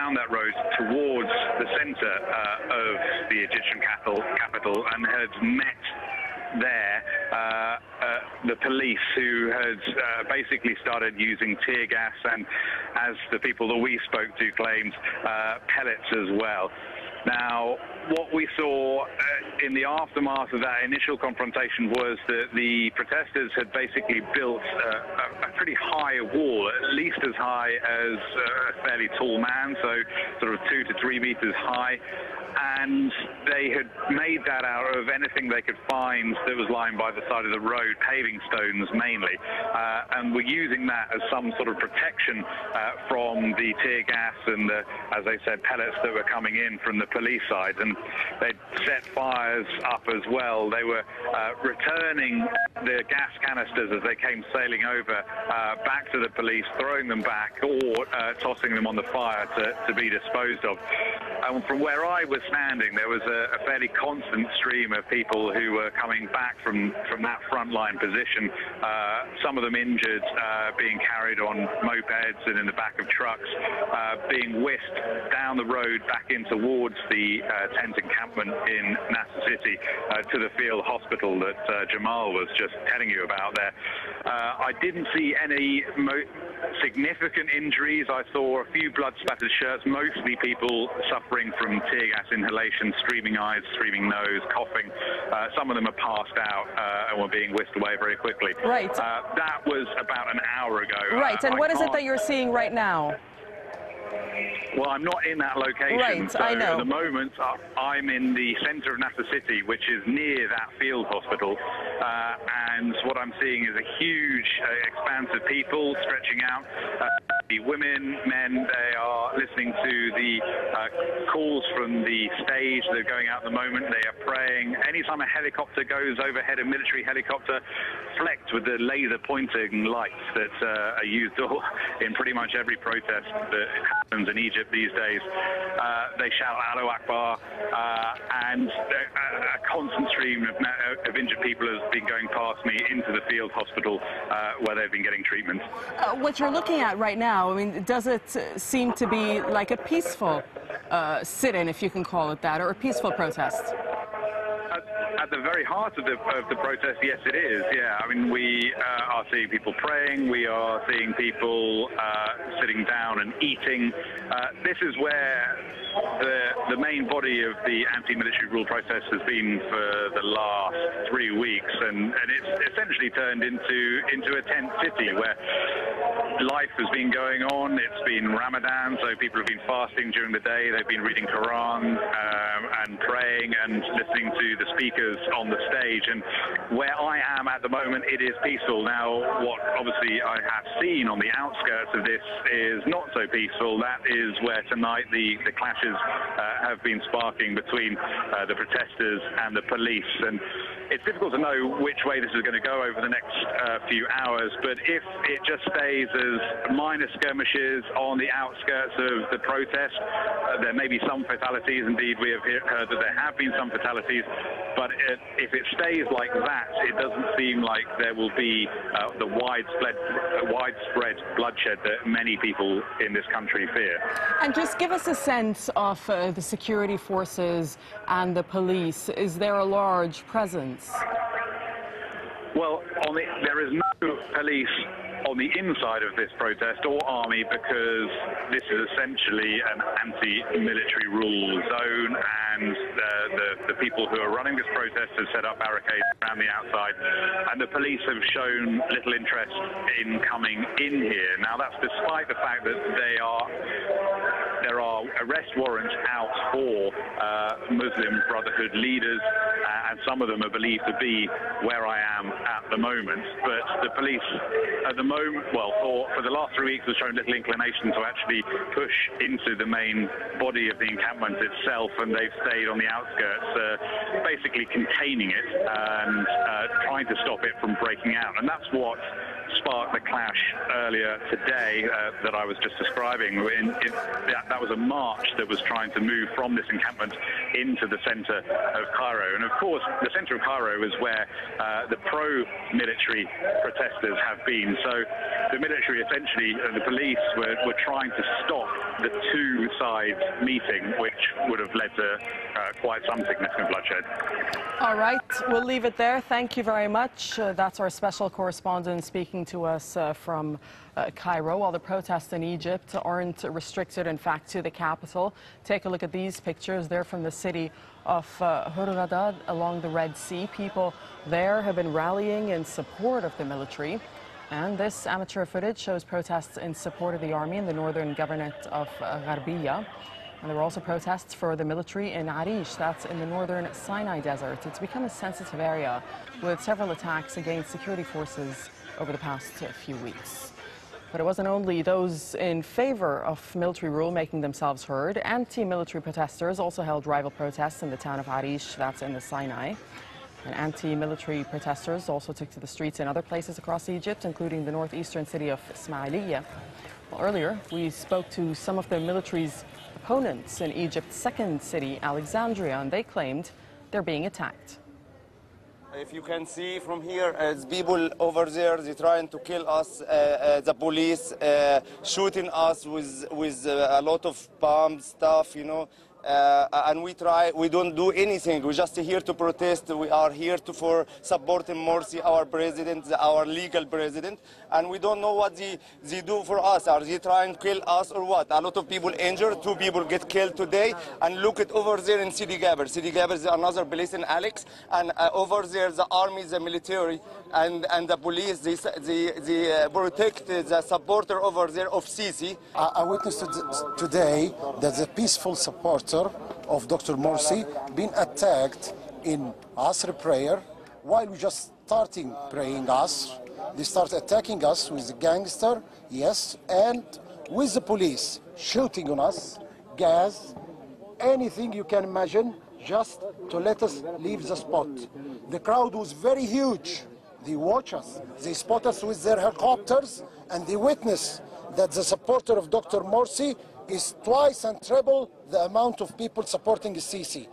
down that road towards the centre of the Egyptian capital and had met there the police, who had basically started using tear gas and, as the people that we spoke to claimed, pellets as well. Now, what we saw in the aftermath of that initial confrontation was that the protesters had basically built a pretty high wall, at least as high as a fairly tall man, so sort of 2 to 3 meters high. And they had made that out of anything they could find that was lying by the side of the road, paving stones mainly, and were using that as some sort of protection from the tear gas and the, as they said, pellets that were coming in from the police side. And they'd set fires up as well. They were returning the gas canisters as they came sailing over back to the police, throwing them back or tossing them on the fire to be disposed of. And from where I was standing, there was a fairly constant stream of people who were coming back from that frontline position, some of them injured, being carried on mopeds and in the back of trucks, being whisked down the road back in towards the tent encampment in Nasser City to the field hospital that Jamal was just telling you about there. I didn't see any significant injuries. I saw a few blood-spattered shirts, mostly people suffering from tear gas inhalation, streaming eyes, streaming nose, coughing. Some of them are passed out and were being whisked away very quickly. Right. That was about an hour ago. Right, and what is it that you're seeing right now? Well, I'm not in that location. Right, so I know. At the moment, I'm in the centre of Nasser City, which is near that field hospital. And what I'm seeing is a huge expanse of people stretching out. The women, men, they are listening to the calls from the stage. They're going out at the moment. They are praying. Anytime a helicopter goes overhead, a military helicopter, flecked with the laser pointing lights that are used in pretty much every protest that happens in Egypt these days, they shout Allahu Akbar, and a constant stream of injured people has been going past me into the field hospital where they've been getting treatment. What you're looking at right now, I mean, does it seem to be like a peaceful sit-in, if you can call it that, or a peaceful protest? At the very heart of the protest, yes, it is. Yeah, I mean, we are seeing people praying. We are seeing people sitting down and eating. This is where the main body of the anti-military rule protest has been for the last 3 weeks, and it's essentially turned into a tent city where life has been going on. It's been Ramadan, so people have been fasting during the day. They've been reading Quran and praying and listening to the speakers on the stage. And where I am at the moment, it is peaceful. Now, what obviously I have seen on the outskirts of this is not so peaceful. That is where tonight the clashes have been sparking between the protesters and the police. And it's difficult to know which way this is going to go over the next few hours, but if it just stays as minor skirmishes on the outskirts of the protest, there may be some fatalities. Indeed, we have heard that there have been some fatalities, but if it stays like that, it doesn't seem like there will be the widespread bloodshed that many people in this country fear. And just give us a sense of the security forces and the police. Is there a large presence? Well, there is no police on the inside of this protest or army, because this is essentially an anti-military rule zone, and the people who are running this protest have set up barricades around the outside, and the police have shown little interest in coming in here. Now, that's despite the fact that there are arrest warrants out for Muslim Brotherhood leaders, and some of them are believed to be where I am at the moment. But the police at the moment, well, for the last 3 weeks, have shown little inclination to actually push into the main body of the encampment itself, and they've stayed on the outskirts, basically containing it and trying to stop it from breaking out. And that's what sparked the clash earlier today that I was just describing. That was a march that was trying to move from this encampment into the center of Cairo. And of course, the center of Cairo is where the pro-military protesters have been. So the military, essentially, the police were trying to stop the two sides meeting, which would have led to quite some significant bloodshed. All right, we'll leave it there. Thank you very much. That's our special correspondent speaking to us from Cairo. While the protests in Egypt aren't restricted, in fact, to the capital. Take a look at these pictures. They're from the city of Hurghada along the Red Sea. People there have been rallying in support of the military. And this amateur footage shows protests in support of the army in the northern governorate of Gharbiya. And there were also protests for the military in Arish, that's in the northern Sinai desert. It's become a sensitive area with several attacks against security forces over the past few weeks. But it wasn't only those in favor of military rule making themselves heard. Anti-military protesters also held rival protests in the town of Arish, that's in the Sinai. And anti-military protesters also took to the streets in other places across Egypt, including the northeastern city of Ismailia. Well, earlier, we spoke to some of the military's opponents in Egypt's second city, Alexandria, and they claimed they're being attacked. If you can see from here, as people over there, they're trying to kill us, the police shooting us with a lot of bomb stuff, you know. And we don't do anything. We're just here to protest. We are here for supporting Morsi, our president, our legal president. And we don't know what they do for us. Are they trying to kill us or what? A lot of people injured. 2 people get killed today. And look at over there in Sidi Gaber. Sidi Gaber is another place in Alex. And over there, the army, the military, and the police, they protect the supporter over there of Sisi. I witnessed today that the peaceful supporter of Dr. Morsi been attacked in Asr prayer. While we just starting praying Asr, they start attacking us with the gangster, yes, and with the police, shooting on us, gas, anything you can imagine, just to let us leave the spot. The crowd was very huge. They watch us, they spot us with their helicopters, and they witness that the supporter of Dr. Morsi is twice and triple the amount of people supporting Sisi.